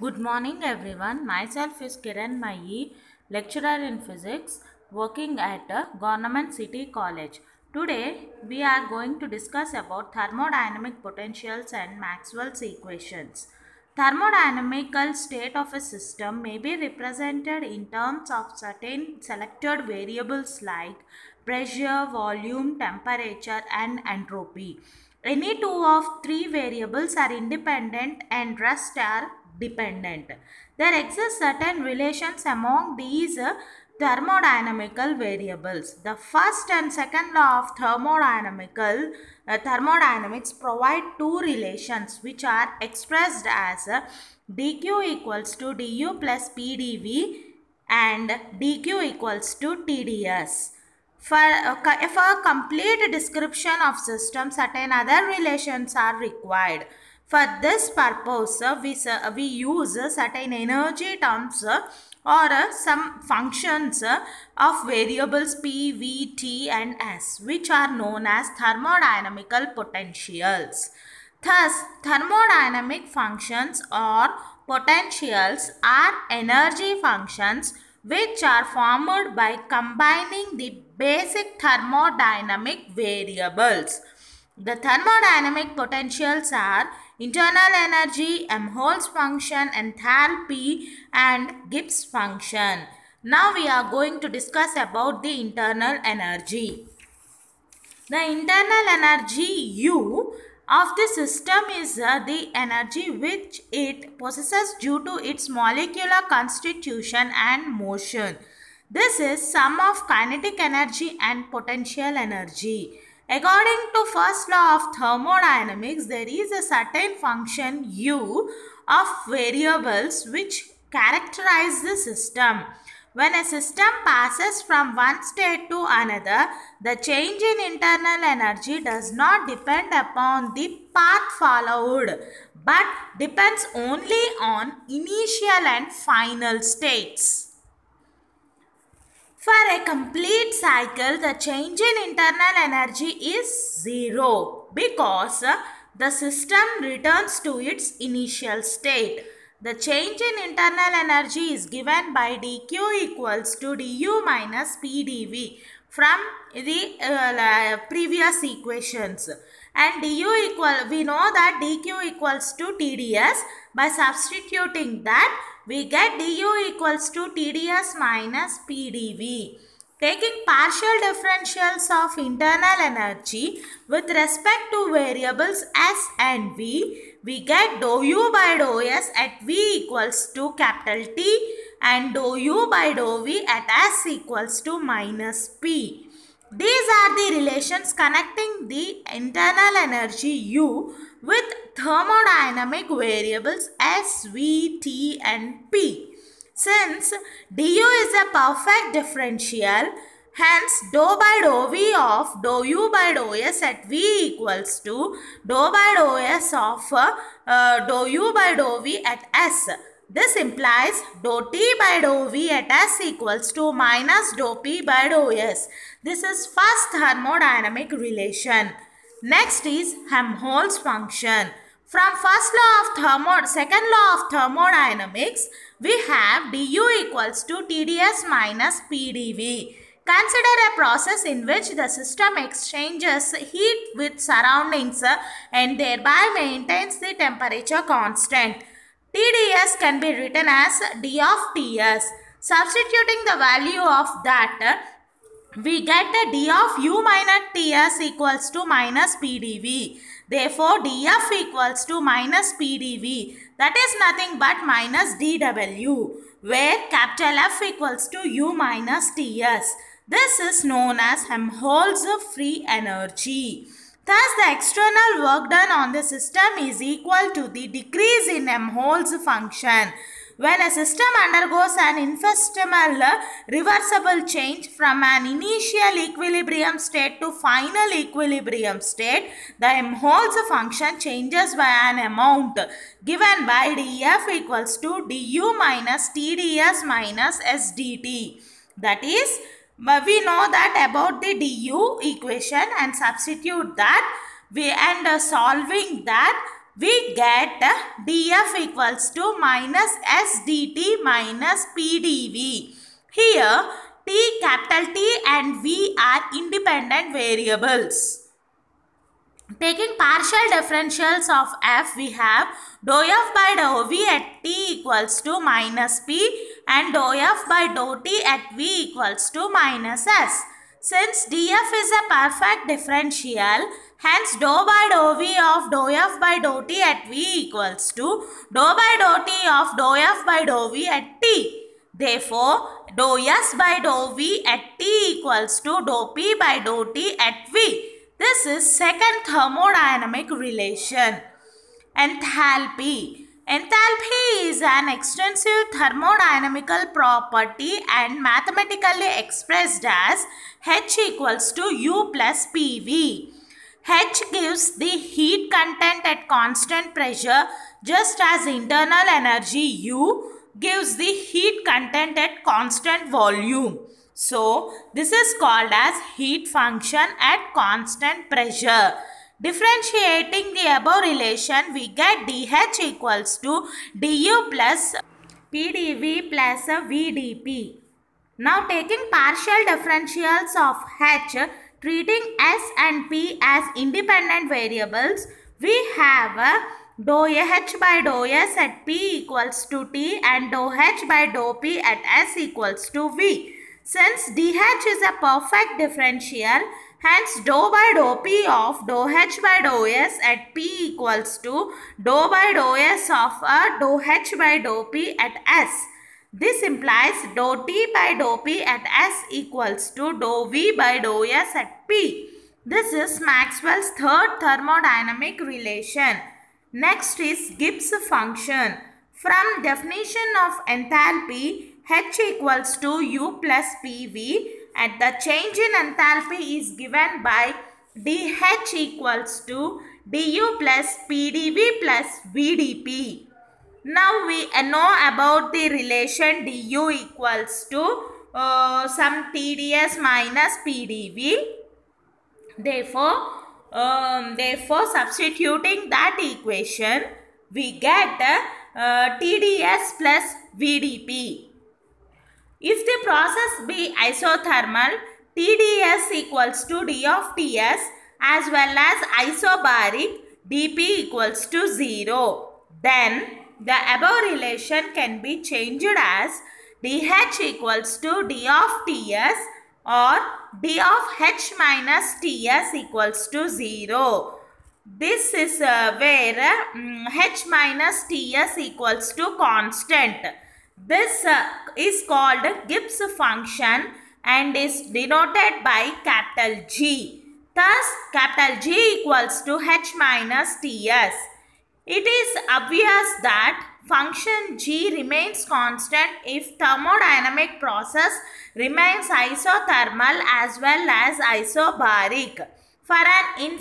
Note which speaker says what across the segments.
Speaker 1: Good morning, everyone. Myself is Kiran Mai, lecturer in physics, working at a Government City College. Today, we are going to discuss about thermodynamic potentials and Maxwell's equations. Thermodynamical state of a system may be represented in terms of certain selected variables like pressure, volume, temperature, and entropy. Any two of three variables are independent and rest are dependent. There exist certain relations among these thermodynamical variables. The first and second law of thermodynamics provide two relations which are expressed as dq equals to du plus pdv and dq equals to tds. For a complete description of system, certain other relations are required. For this purpose, we use certain energy terms or some functions of variables P, V, T and S, which are known as thermodynamical potentials. Thus, thermodynamic functions or potentials are energy functions which are formed by combining the basic thermodynamic variables. The thermodynamic potentials are internal energy, Helmholtz function, enthalpy and Gibbs function. Now we are going to discuss about the internal energy. The internal energy U of the system is the energy which it possesses due to its molecular constitution and motion. This is sum of kinetic energy and potential energy. According to first law of thermodynamics, there is a certain function U of variables which characterize the system. When a system passes from one state to another, the change in internal energy does not depend upon the path followed, but depends only on initial and final states. For a complete cycle, the change in internal energy is zero because the system returns to its initial state. The change in internal energy is given by dq equals to du minus pdv from the previous equations. And we know that dq equals to tds. By substituting that, we get du equals to tds minus pdv. Taking partial differentials of internal energy with respect to variables s and v, we get dou u by dou s at v equals to capital T and dou u by dou v at s equals to minus p. These are the relations connecting the internal energy U with thermodynamic variables S, V, T and P. Since du is a perfect differential, hence dou by dou v of dou u by dou s at v equals to dou by dou s of dou u by dou v at s. This implies dou t by dou v at s equals to minus dou p by dou s. This is first thermodynamic relation. Next is Helmholtz function. From second law of thermodynamics, we have du equals to tds minus pdv. Consider a process in which the system exchanges heat with surroundings and thereby maintains the temperature constant. TDS can be written as d of Ts. Substituting the value of that, we get the d of u minus Ts equals to minus pdv. Therefore, df equals to minus pdv. That is nothing but minus dw, where capital F equals to u minus Ts. This is known as Helmholtz free energy. Thus, the external work done on the system is equal to the decrease in Helmholtz function. When a system undergoes an infinitesimal reversible change from an initial equilibrium state to final equilibrium state, the Helmholtz function changes by an amount given by df equals to du minus tds minus sdt. That is, we know that about the du equation and substitute that, solving that, we get dF equals to minus S dt minus P dV. Here T, capital T and V are independent variables. Taking partial differentials of f, we have dou f by dou v at t equals to minus p and dou f by dou t at v equals to minus s. Since df is a perfect differential, hence dou by dou v of dou f by dou t at v equals to dou by dou t of dou f by dou v at t. Therefore, dou s by dou v at t equals to dou p by dou t at v. This is second thermodynamic relation. Enthalpy. Enthalpy is an extensive thermodynamical property and mathematically expressed as H equals to U plus PV. H gives the heat content at constant pressure, just as internal energy U gives the heat content at constant volume. So, this is called as heat function at constant pressure. Differentiating the above relation, we get dH equals to du plus pdv plus vdp. Now, taking partial differentials of H, treating S and P as independent variables, we have dou H by dou S at P equals to T and dou H by dou P at S equals to V. Since dH is a perfect differential, hence dou by dou P of dou H by dou S at P equals to dou by dou S of dou H by dou P at S. This implies dou T by dou P at S equals to dou V by dou S at P. This is Maxwell's third thermodynamic relation. Next is Gibbs function. From definition of enthalpy, H equals to U plus PV and the change in enthalpy is given by dH equals to du plus pdv plus vdp. Now we know about the relation du equals to some TdS minus pdv. Therefore, substituting that equation, we get TdS plus vdp. If the process be isothermal, TdS equals to d of Ts as well as isobaric dP equals to 0. Then the above relation can be changed as dH equals to d of Ts or d of H minus Ts equals to 0. This is where H minus Ts equals to constant. This is called Gibbs function and is denoted by capital G. Thus, capital G equals to H minus Ts. It is obvious that function G remains constant if thermodynamic process remains isothermal as well as isobaric. For an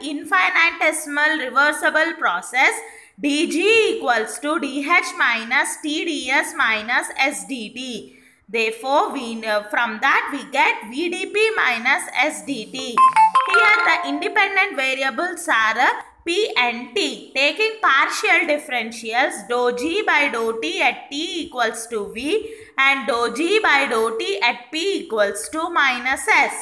Speaker 1: infinitesimal reversible process, dG equals to dH minus TdS minus SdT. Therefore, from that we get VdP minus SdT. Here the independent variables are P and T. Taking partial differentials, dou G by dou T at T equals to V and dou G by dou T at P equals to minus S.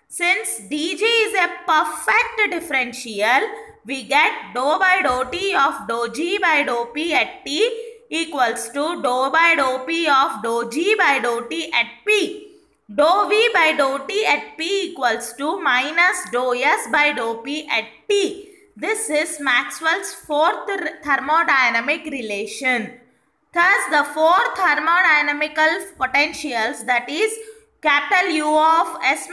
Speaker 1: Since dG is a perfect differential, we get dou by dou T of dou G by dou P at T equals to dou by dou P of dou G by dou T at P. Dou V by dou T at P equals to minus dou S by dou P at T. This is Maxwell's fourth thermodynamic relation. Thus, the four thermodynamical potentials, that is capital U of S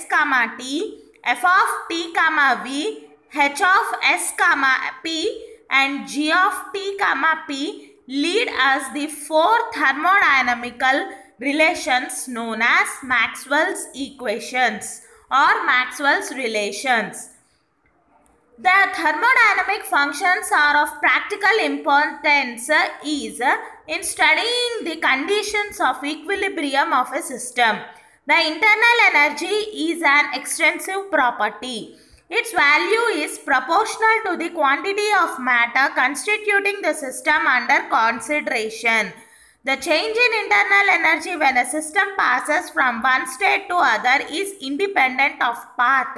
Speaker 1: comma T, F of T comma V, H of S comma P and G of T comma P, lead us the four thermodynamical relations known as Maxwell's equations or Maxwell's relations. The thermodynamic functions are of practical importance in studying the conditions of equilibrium of a system. The internal energy is an extensive property. Its value is proportional to the quantity of matter constituting the system under consideration. The change in internal energy when a system passes from one state to other is independent of path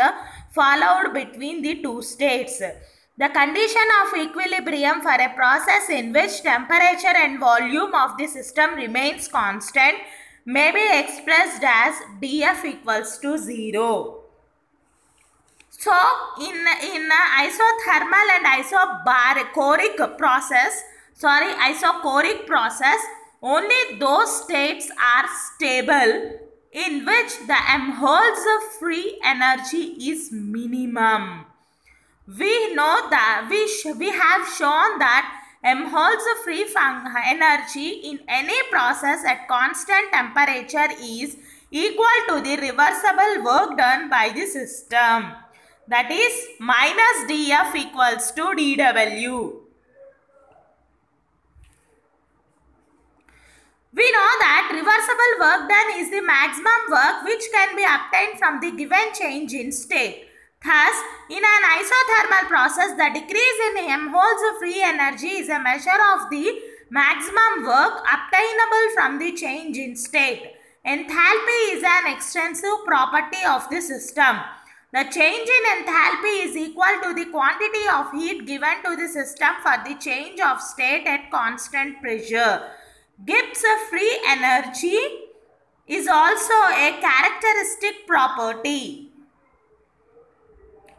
Speaker 1: followed between the two states. The condition of equilibrium for a process in which temperature and volume of the system remains constant may be expressed as dF equals to 0. So, in isothermal and isochoric process, only those states are stable in which the Helmholtz free energy is minimum. We know that we have shown that Helmholtz free energy in any process at constant temperature is equal to the reversible work done by the system. That is minus dF equals to dW. We know that reversible work done is the maximum work which can be obtained from the given change in state. Thus, in an isothermal process, the decrease in Helmholtz free energy is a measure of the maximum work obtainable from the change in state. Enthalpy is an extensive property of the system. The change in enthalpy is equal to the quantity of heat given to the system for the change of state at constant pressure. Gibbs free energy is also a characteristic property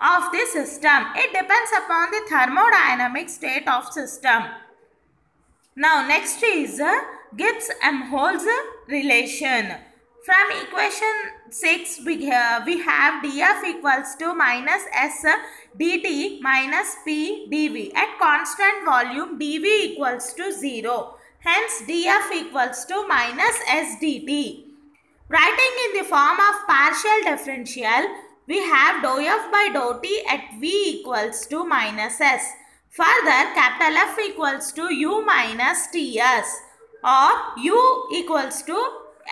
Speaker 1: of the system. It depends upon the thermodynamic state of system. Now next is Gibbs-Helmholtz relation. From equation 6 we have dF equals to minus S dt minus P dV. At constant volume dV equals to 0. Hence dF equals to minus S dt. Writing in the form of partial differential, we have dou F by dou T at V equals to minus S. Further, capital F equals to U minus Ts or U equals to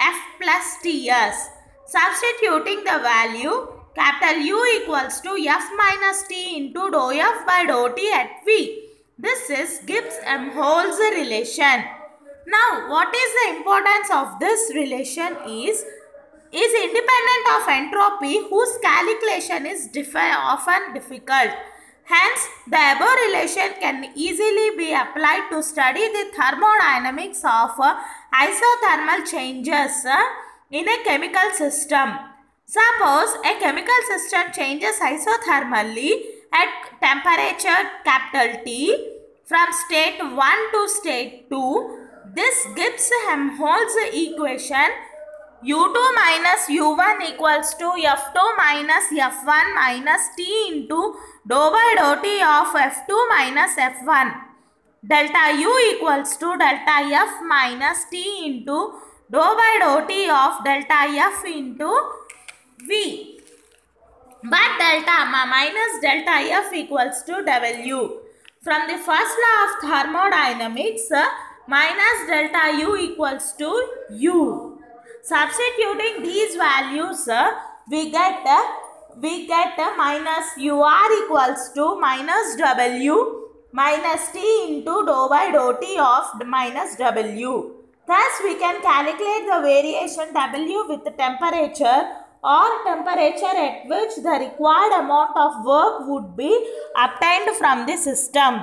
Speaker 1: F plus Ts. Substituting the value, capital U equals to F minus T into dou F by dou T at V. This is Gibbs-Helmholtz relation. Now, what is the importance of this relation is independent of entropy, whose calculation is often difficult. Hence, the above relation can easily be applied to study the thermodynamics of isothermal changes in a chemical system. Suppose a chemical system changes isothermally at temperature capital T from state 1 to state 2. This Gibbs-Helmholtz equation U2 minus U1 equals to F2 minus F1 minus T into dou by dou T of F2 minus F1. Delta U equals to delta F minus T into dou by dou T of delta F into V. But minus delta F equals to W. From the first law of thermodynamics, minus delta U equals to U. Substituting these values, we get minus UR equals to minus W minus T into dou by dou T of minus W. Thus, we can calculate the variation W with the temperature or temperature at which the required amount of work would be obtained from the system.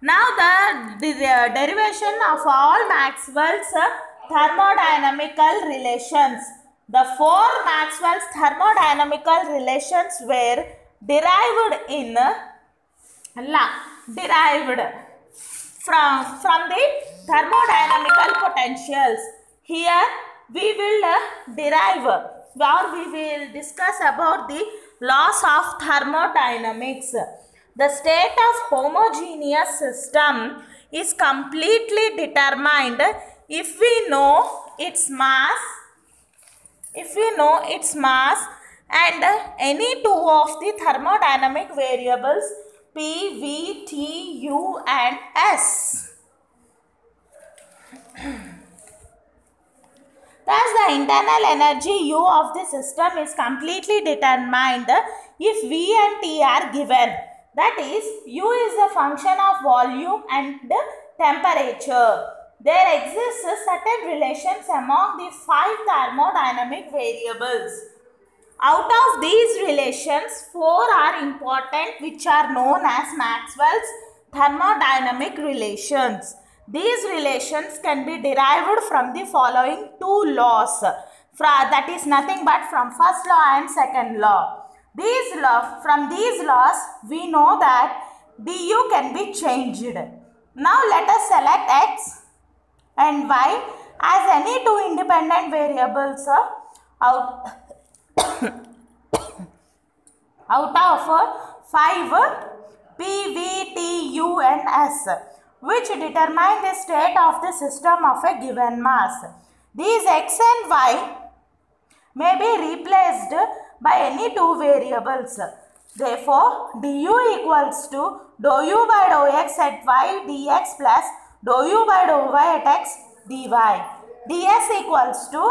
Speaker 1: Now, the derivation of all Maxwell's thermodynamical relations. The four Maxwell's thermodynamical relations were derived from the thermodynamical potentials. Here we will derive or we will discuss about the laws of thermodynamics. The state of homogeneous system is completely determined if we know its mass, and any two of the thermodynamic variables P, V, T, U and S. Thus, the internal energy U of the system is completely determined if V and T are given. That is, U is a function of volume and temperature. There exists certain relations among the 5 thermodynamic variables. Out of these relations, 4 are important, which are known as Maxwell's thermodynamic relations. These relations can be derived from the following 2 laws. That is nothing but from first law and second law. From these laws, we know that du can be changed. Now let us select x and y as any 2 independent variables out of 5 P, V, T, U and S, which determine the state of the system of a given mass. These x and y may be replaced by any 2 variables. Therefore, du equals to dou u by dou x at y dx plus dou u by dou y at x dy. ds equals to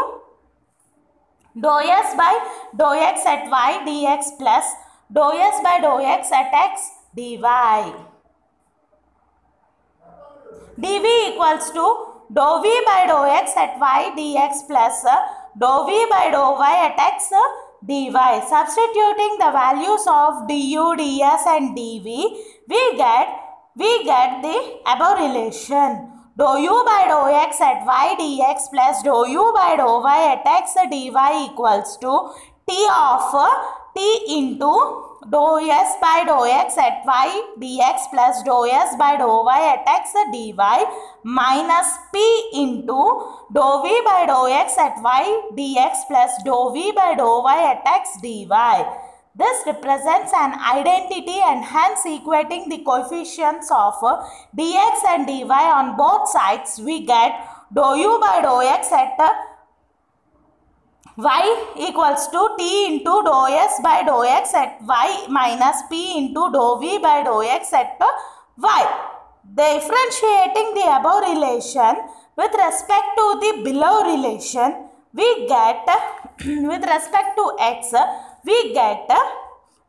Speaker 1: dou s by dou x at y dx plus dou s by dou x at x dy. dv equals to dou v by dou x at y dx plus dou v by dou y at x dy. Substituting the values of du, ds and dv, we get the above relation. Dou u by dou x at y dx plus dou u by dou y at x dy equals to t of t into dou s by dou x at y dx plus dou s by dou y at x dy minus p into dou v by dou x at y dx plus dou v by dou y at x dy. This represents an identity and hence equating the coefficients of dx and dy on both sides, we get dou u by dou x at y equals to t into dou s by dou x at y minus p into dou v by dou x at y. Differentiating the above relation with respect to the below relation, we get with respect to x, we get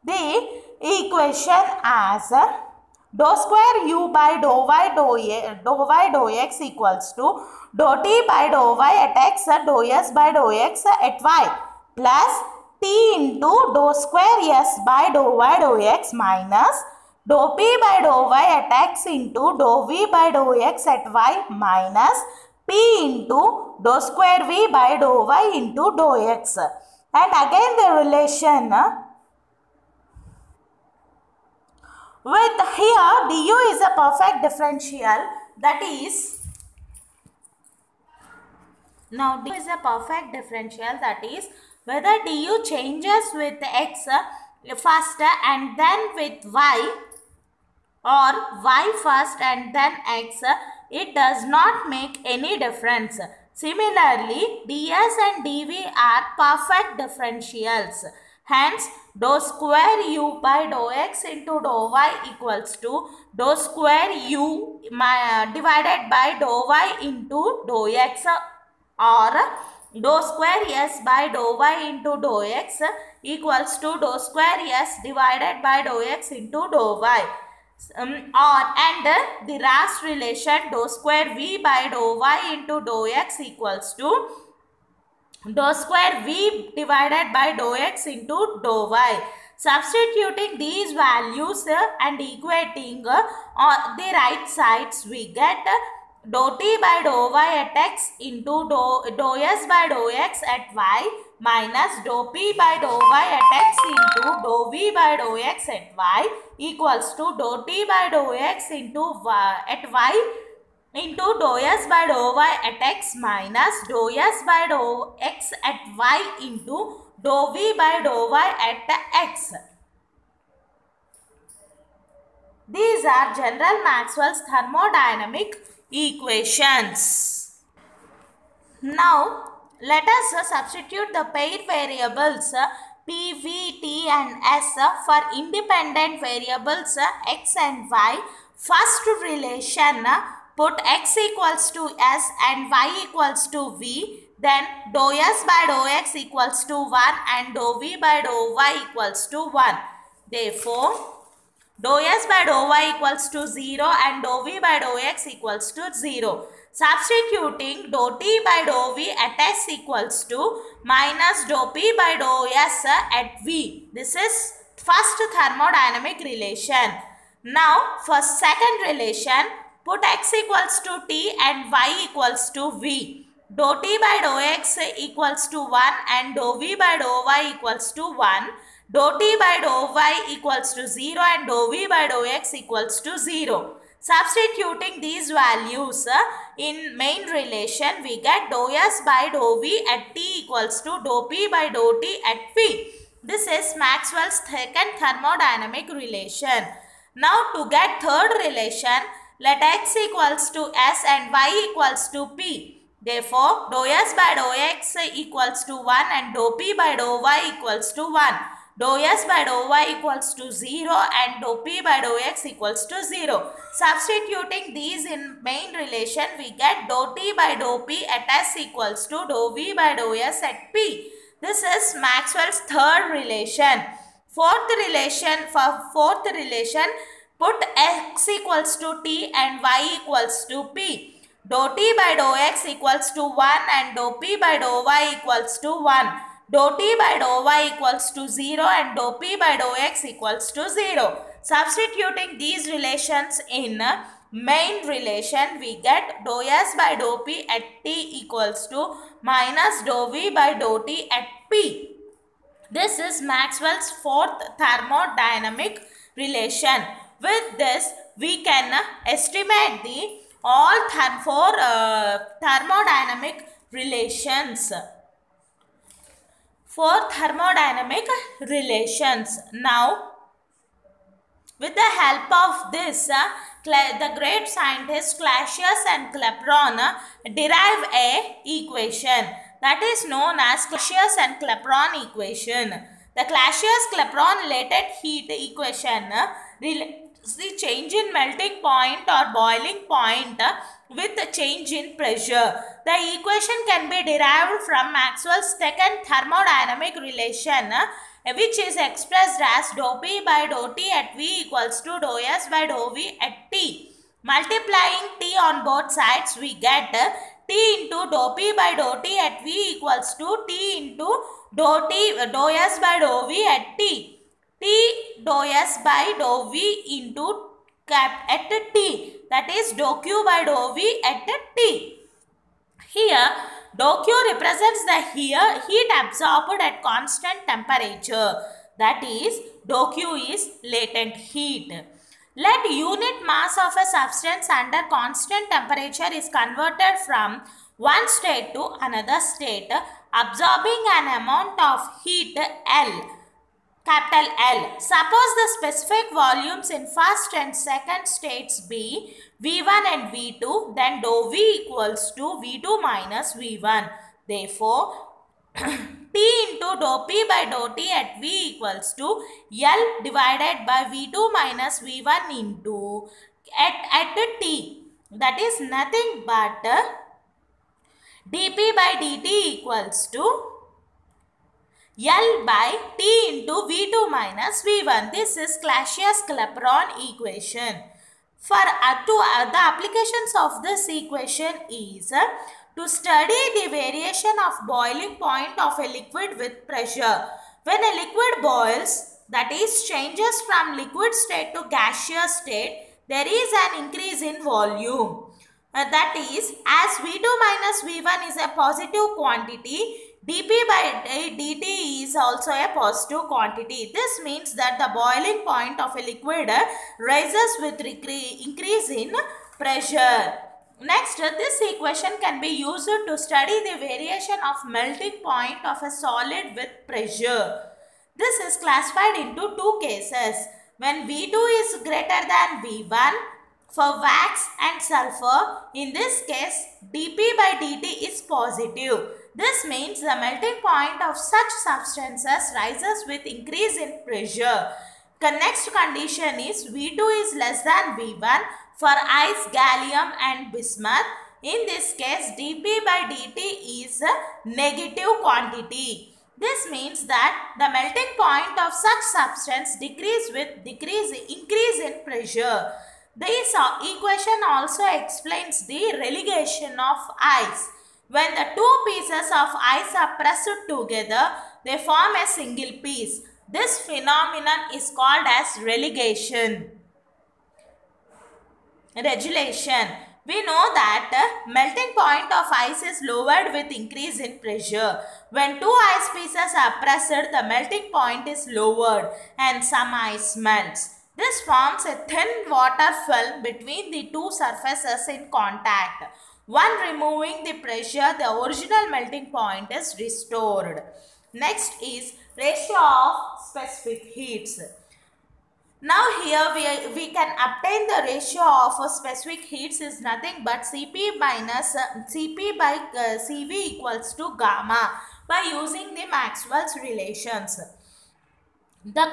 Speaker 1: the equation as dou square u by dou y dou x equals to dou t by dou y at x dou s by dou x at y plus t into dou square s by dou y dou x minus dou p by dou y at x into dou v by dou x at y minus p into dou square v by dou y into dou x. And again the relation with here du is a perfect differential, that is, now du is a perfect differential, that is, whether du changes with x first and then with y or y first and then x, it does not make any difference. Similarly, ds and dv are perfect differentials. Hence, dou square u by dou x into dou y equals to dou square u divided by dou y into dou x, or dou square s by dou y into dou x equals to dou square s divided by dou x into dou y. And the last relation dou square v by dou y into dou x equals to dou square v divided by dou x into dou y. Substituting these values and equating on the right sides, we get dou t by dou y at x into dou s by dou x at y minus dou p by dou y at x into dou v by dou x at y equals to dou t by dou x into at y into dou s by dou y at x minus dou s by dou x at y into dou v by dou y at x. These are General Maxwell's thermodynamic equations. Now, let us substitute the pair variables P, V, T and S for independent variables x and y. First relation, put x equals to s and y equals to v. then dou S by dou X equals to 1 and dou V by dou Y equals to 1. Therefore, dou S by dou Y equals to 0 and dou V by dou X equals to 0. Substituting dou T by dou V at S equals to minus dou P by dou S at V. This is first thermodynamic relation. Now for second relation, put X equals to T and Y equals to V. Dou T by dou X equals to 1 and dou V by dou Y equals to 1. Dou T by dou Y equals to 0 and dou V by dou X equals to 0. Substituting these values in main relation, we get dou S by dou V at T equals to dou P by dou T at V. This is Maxwell's second thermodynamic relation. Now to get third relation, let X equals to S and Y equals to P. Therefore, dou S by dou X equals to 1 and dou P by dou Y equals to 1. Dou S by dou Y equals to 0 and dou P by dou X equals to 0. Substituting these in main relation, we get dou T by dou P at S equals to dou V by dou S at P. This is Maxwell's third relation. Fourth relation, put X equals to T and Y equals to P. Dou T by dou X equals to 1 and dou P by dou Y equals to 1. Dou T by dou Y equals to 0 and dou P by dou X equals to 0. Substituting these relations in main relation, we get dou S by dou P at T equals to minus dou V by dou T at P. This is Maxwell's fourth thermodynamic relation. With this, we can estimate the all four thermodynamic relations. For thermodynamic relations. Now, with the help of this, the great scientists Clausius and Clapeyron derive a equation that is known as Clausius and Clapeyron equation. The Clausius-Clapeyron latent heat equation relates the change in melting point or boiling point with a change in pressure. The equation can be derived from Maxwell's second thermodynamic relation, which is expressed as dou P by dou T at V equals to dou S by dou V at T. Multiplying T on both sides, we get T into dou P by dou T at V equals to T into dou S by dou V at T. T dou S by dou V into at T, that is dou Q by dou V at T. Here, dou Q represents the heat absorbed at constant temperature, that is dou Q is latent heat. Let unit mass of a substance under constant temperature is converted from one state to another state, absorbing an amount of heat L. Capital L. Suppose the specific volumes in first and second states be V1 and V2, then dou V equals to V2 minus V1. Therefore, T into dou P by dou T at V equals to L divided by V2 minus V1 into at T. That is nothing but dP by dt equals to L by T into V2 minus V1. This is Clausius-Clapeyron equation. For the applications of this equation is to study the variation of boiling point of a liquid with pressure. When a liquid boils, that is changes from liquid state to gaseous state, there is an increase in volume. That is, as V2 minus V1 is a positive quantity, dP by dt is also a positive quantity. This means that the boiling point of a liquid rises with increase in pressure. Next, this equation can be used to study the variation of melting point of a solid with pressure. This is classified into two cases. When V2 is greater than V1, for wax and sulfur, in this case, dP by dt is positive. This means the melting point of such substances rises with increase in pressure. The next condition is V2 is less than V1 for ice, gallium and bismuth. In this case, dP by dt is a negative quantity. This means that the melting point of such substance increase in pressure. This equation also explains the relegation of ice. When the two pieces of ice are pressed together, they form a single piece. This phenomenon is called as relegation. Regulation. We know that melting point of ice is lowered with increase in pressure. When two ice pieces are pressed, the melting point is lowered and some ice melts. This forms a thin water film between the two surfaces in contact. When removing the pressure, the original melting point is restored. Next is ratio of specific heats. Now here we can obtain the ratio of specific heats is nothing but Cp minus Cp by Cv equals to gamma by using the Maxwell's relations. The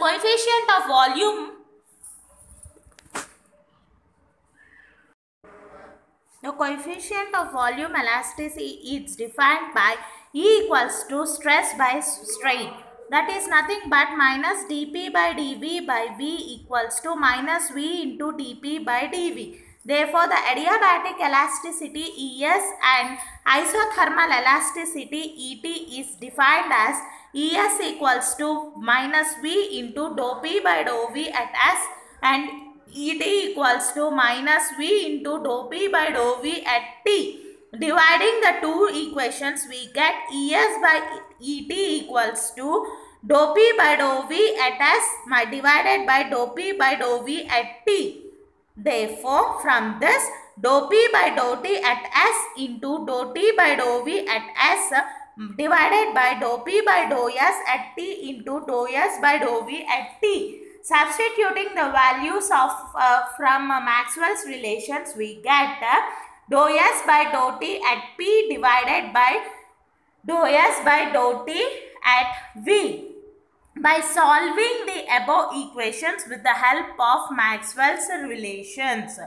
Speaker 1: coefficient of volume elasticity is defined by E equals to stress by strain. That is nothing but minus dP by dV by V equals to minus V into dP by dV. Therefore, the adiabatic elasticity Es and isothermal elasticity Et is defined as Es equals to minus V into dou P by dou V at S and Et equals to minus V into dou P by dou V at T. Dividing the two equations, we get Es by Et equals to dou P by dou V at S divided by dou P by dou V at T. Therefore, from this, dou P by dou T at S into dou T by dou V at S divided by dou P by dou S at T into dou S by dou V at T. Substituting the values of from Maxwell's relations, we get dou S by dou T at P divided by dou S by dou T at V. By solving the above equations with the help of Maxwell's relations,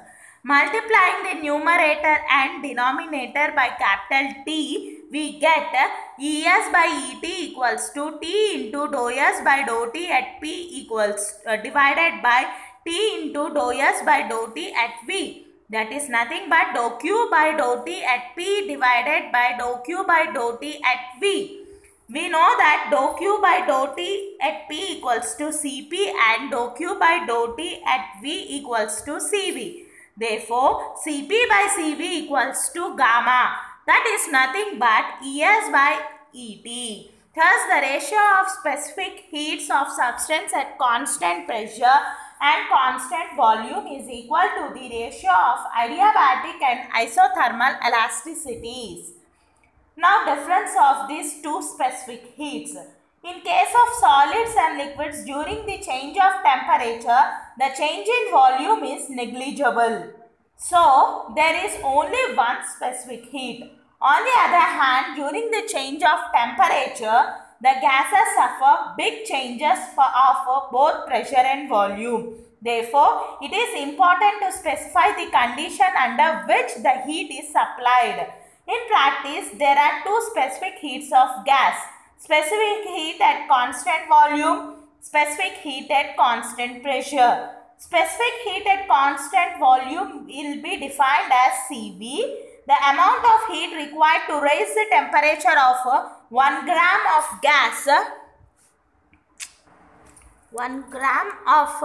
Speaker 1: multiplying the numerator and denominator by capital T, we get Es by Et equals to T into dou S by dou T at P equals divided by T into dou S by dou T at V. That is nothing but dou Q by dou T at P divided by dou Q by dou T at V. We know that dou Q by dou T at P equals to Cp and dou Q by dou T at V equals to Cv. Therefore, Cp by Cv equals to gamma. That is nothing but Es by Et. Thus, the ratio of specific heats of substance at constant pressure and constant volume is equal to the ratio of adiabatic and isothermal elasticities. Now, difference of these two specific heats. In case of solids and liquids, during the change of temperature, the change in volume is negligible. So, there is only one specific heat. On the other hand, during the change of temperature, the gases suffer big changes of both pressure and volume. Therefore, it is important to specify the condition under which the heat is supplied. In practice, there are two specific heats of gas. Specific heat at constant volume, specific heat at constant pressure. Specific heat at constant volume will be defined as Cv, the amount of heat required to raise the temperature of 1 gram of gas. 1 gram of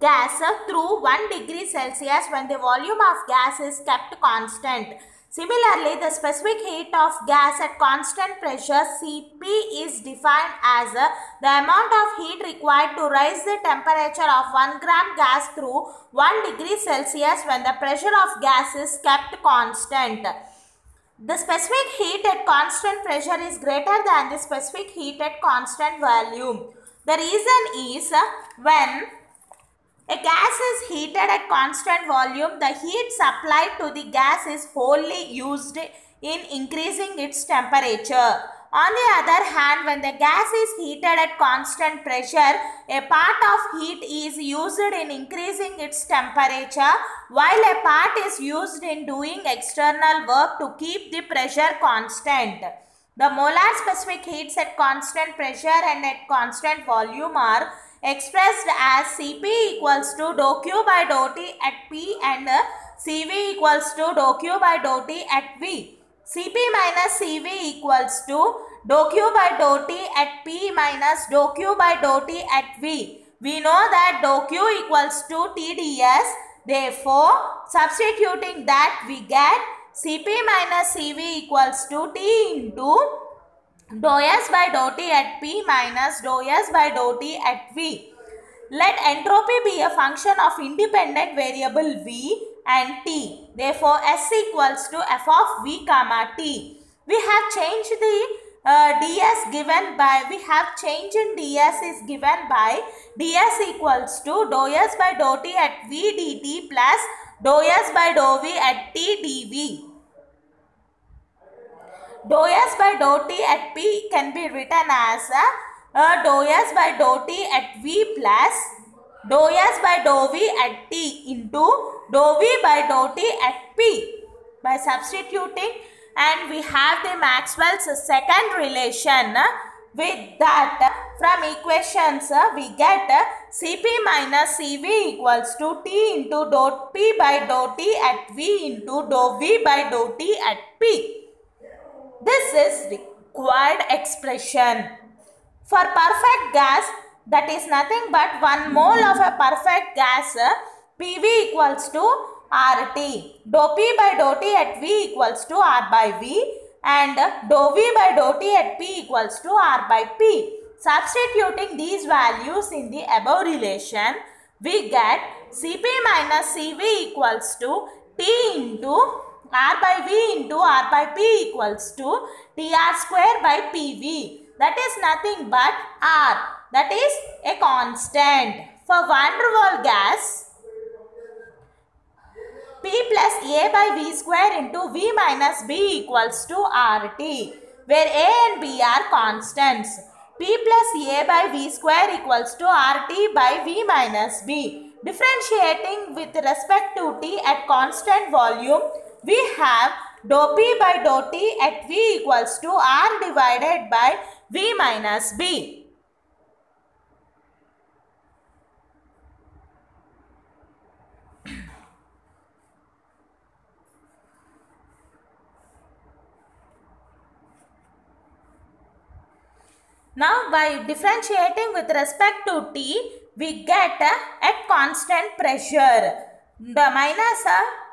Speaker 1: gas through 1 degree Celsius when the volume of gas is kept constant. Similarly, the specific heat of gas at constant pressure Cp is defined as the amount of heat required to raise the temperature of 1 gram gas through 1 degree Celsius when the pressure of gas is kept constant. The specific heat at constant pressure is greater than the specific heat at constant volume. The reason is when a gas is heated at constant volume, the heat supplied to the gas is wholly used in increasing its temperature. On the other hand, when the gas is heated at constant pressure, a part of heat is used in increasing its temperature, while a part is used in doing external work to keep the pressure constant. The molar specific heats at constant pressure and at constant volume are expressed as Cp equals to dou Q by dou T at P and Cv equals to dou Q by dou T at V. Cp minus Cv equals to dou Q by dou T at P minus dou Q by dou T at V. We know that dou Q equals to Tds. Therefore, substituting that, we get Cp minus Cv equals to T into dou S by dou T at P minus dou S by dou T at V. Let entropy be a function of independent variable V and T. Therefore, S equals to f of V comma T. We have changed the ds given by, we have change in ds is given by ds equals to dou S by dou T at V dt plus dou S by dou V at T dV. Dou S by dou T at P can be written as dou S by dou T at V plus dou S by dou V at T into dou V by dou T at P. By substituting, and we have the Maxwell's second relation. With that, from equations we get Cp minus Cv equals to T into dou P by dou T at V into dou V by dou T at P. This is required expression. For perfect gas, that is nothing but 1 mole of a perfect gas, PV equals to RT. Dou P by dou T at V equals to R by V and dou V by dou T at P equals to R by P. Substituting these values in the above relation, we get Cp minus Cv equals to T into R by V into R by P equals to Tr square by Pv. That is nothing but R. That is a constant. For van der Waals gas, P plus A by V square into V minus B equals to RT, where A and B are constants. P plus A by V square equals to RT by V minus B. Differentiating with respect to T at constant volume, we have dou P by dou T at V equals to R divided by V minus B. Now, by differentiating with respect to T, we get at constant pressure the minus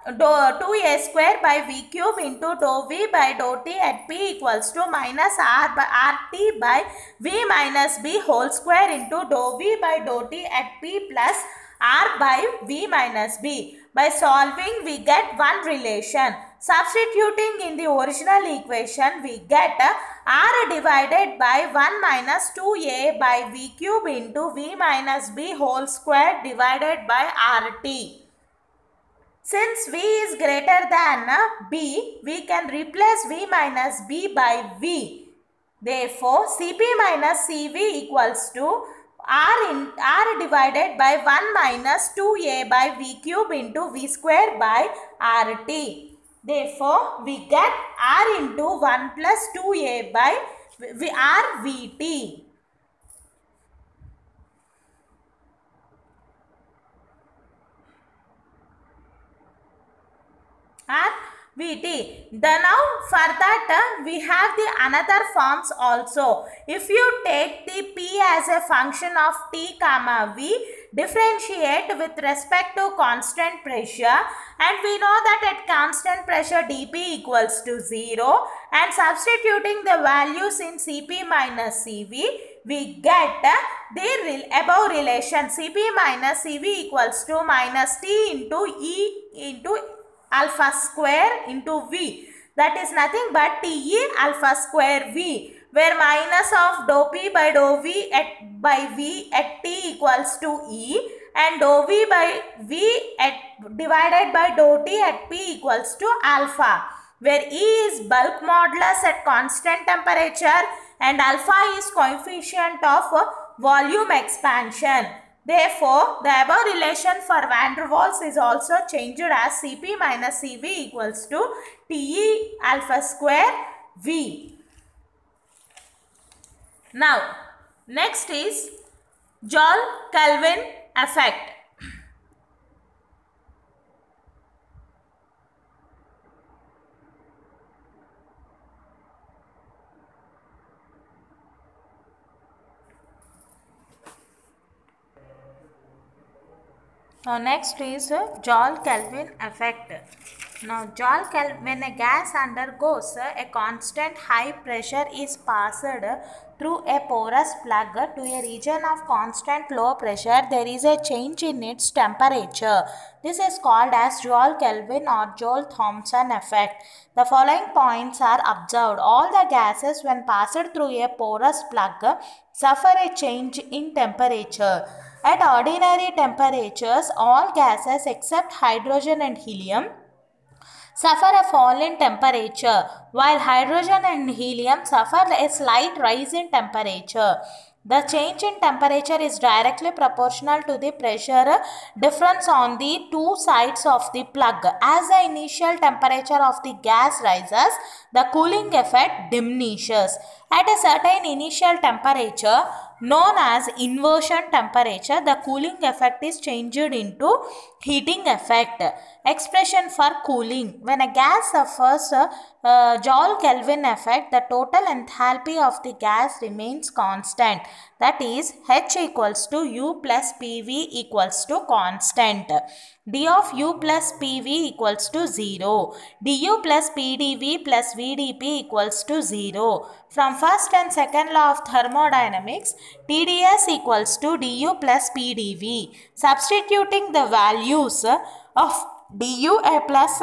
Speaker 1: 2a square by v cube into dou v by dou t at P equals to minus r by rt by v minus b whole square into dou v by dou t at P plus r by v minus b. By solving, we get one relation. Substituting in the original equation, we get r divided by 1 minus 2a by v cube into v minus b whole square divided by rt. Since v is greater than b, we can replace v minus b by v. Therefore, Cp minus Cv equals to r divided by 1 minus 2a by v cube into v square by rt. Therefore, we get r into 1 plus 2a by rvt. Vt. Now for that we have the another forms also. If you take the P as a function of T comma V, differentiate with respect to constant pressure, and we know that at constant pressure dP equals to 0, and substituting the values in Cp minus Cv, we get the above relation. Cp minus Cv equals to minus T into E into alpha square into V. That is nothing but Te alpha square V, where minus of dou P by dou V at by V at T equals to E, and dou V by V at divided by dou T at P equals to alpha. where E is bulk modulus at constant temperature and alpha is coefficient of volume expansion. Therefore, the above relation for van der Waals is also changed as Cp minus Cv equals to Te alpha square V. Now, next is Joule-Kelvin effect. Now next is Joule-Kelvin effect. Now Joule-Kelvin, when a gas undergoes a constant high pressure is passed through a porous plug to a region of constant low pressure, there is a change in its temperature. This is called as Joule-Kelvin or Joule-Thomson effect. The following points are observed. All the gases when passed through a porous plug suffer a change in temperature. At ordinary temperatures, all gases except hydrogen and helium suffer a fall in temperature, while hydrogen and helium suffer a slight rise in temperature. The change in temperature is directly proportional to the pressure difference on the two sides of the plug. As the initial temperature of the gas rises, the cooling effect diminishes. At a certain initial temperature, known as inversion temperature, the cooling effect is changed into heating effect. Expression for cooling. When a gas suffers a Joule-Kelvin effect, the total enthalpy of the gas remains constant. That is, H equals to U plus PV equals to constant. D of U plus PV equals to 0. Du plus PdV plus VdP equals to 0. From first and second law of thermodynamics, TdS equals to du plus PdV. Substituting the values of du plus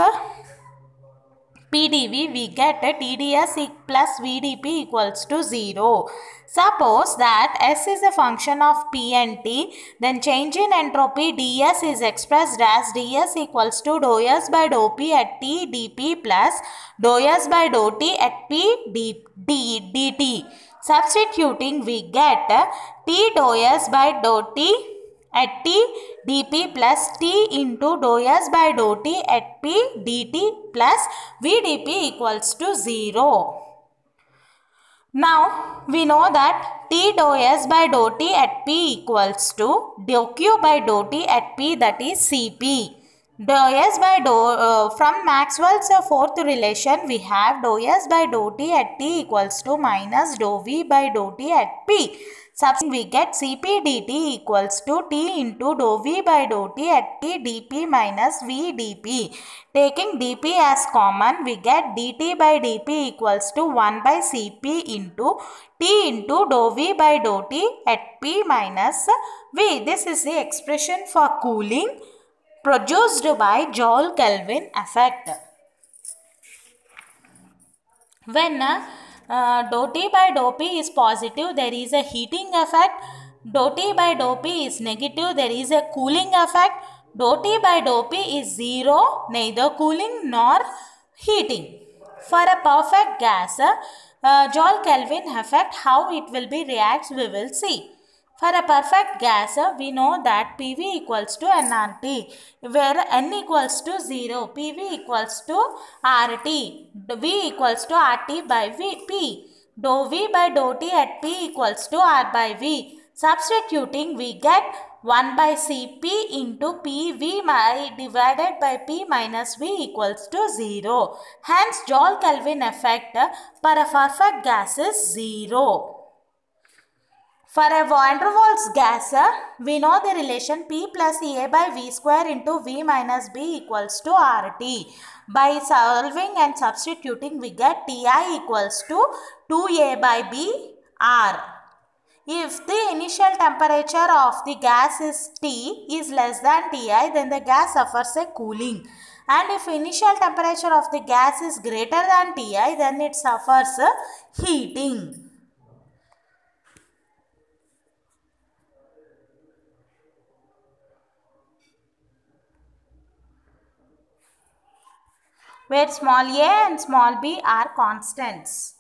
Speaker 1: PdV, we get TdS plus VdP equals to 0. Suppose that S is a function of P and T, then change in entropy ds is expressed as ds equals to dou S by dou P at T dP plus dou S by dou T at P dt. Substituting, we get T dou S by dou T at T dP plus T into dou S by dou T at P dt plus VdP equals to 0. Now, we know that T dou S by dou T at P equals to dou Q by dou T at P, that is Cp. Dou S by from Maxwell's fourth relation, we have dou S by dou T at T equals to minus dou V by dou T at P. Substituting, we get Cp dt equals to T into dou V by dou T at T dP minus V dP. Taking dP as common, we get dt by dP equals to 1 by Cp into T into dou V by dou T at P minus V. This is the expression for cooling produced by Joule-Kelvin effect. When dou T by dou P is positive, there is a heating effect. Dou T by dou P is negative, there is a cooling effect. Dou T by dou P is 0, neither cooling nor heating. For a perfect gas, Joule-Kelvin effect, how it will be reacts, we will see. For a perfect gas, we know that PV equals to nRT, where N equals to 0, PV equals to RT, V equals to RT by P. Dou V by dou T at P equals to R by V. Substituting, we get 1 by Cp into PV divided by P minus V equals to 0. Hence, Joule-Kelvin effect for a perfect gas is 0. For a van der Waals gas, we know the relation P plus A by V square into V minus B equals to RT. By solving and substituting, we get Ti equals to 2A by B R. If the initial temperature of the gas is T is less than Ti, then the gas suffers a cooling. And if initial temperature of the gas is greater than Ti, then it suffers a heating. where small a and small b are constants.